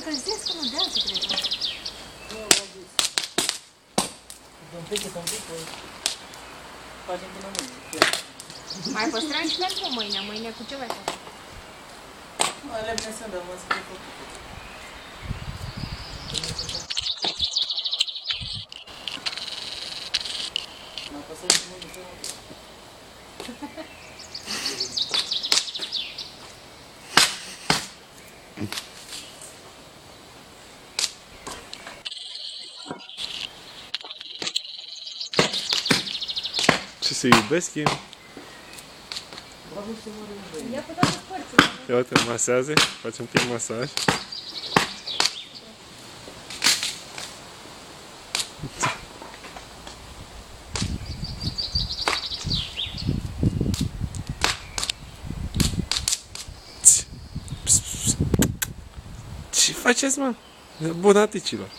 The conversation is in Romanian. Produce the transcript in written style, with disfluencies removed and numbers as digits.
încălzesc că nu de altă trebuie. Un pic, facem până mâine. Mai păstrăm și pentru mâine. Mâine cu ce vai face? Lemne să dăm, să fie făcut. Mă apăsăm și mâine să mă. Ce se iubesc ei? Ia cu toate părțile. Ia uite, masează, face un pic masaj. Ce faceți, mă? Bunaticilor!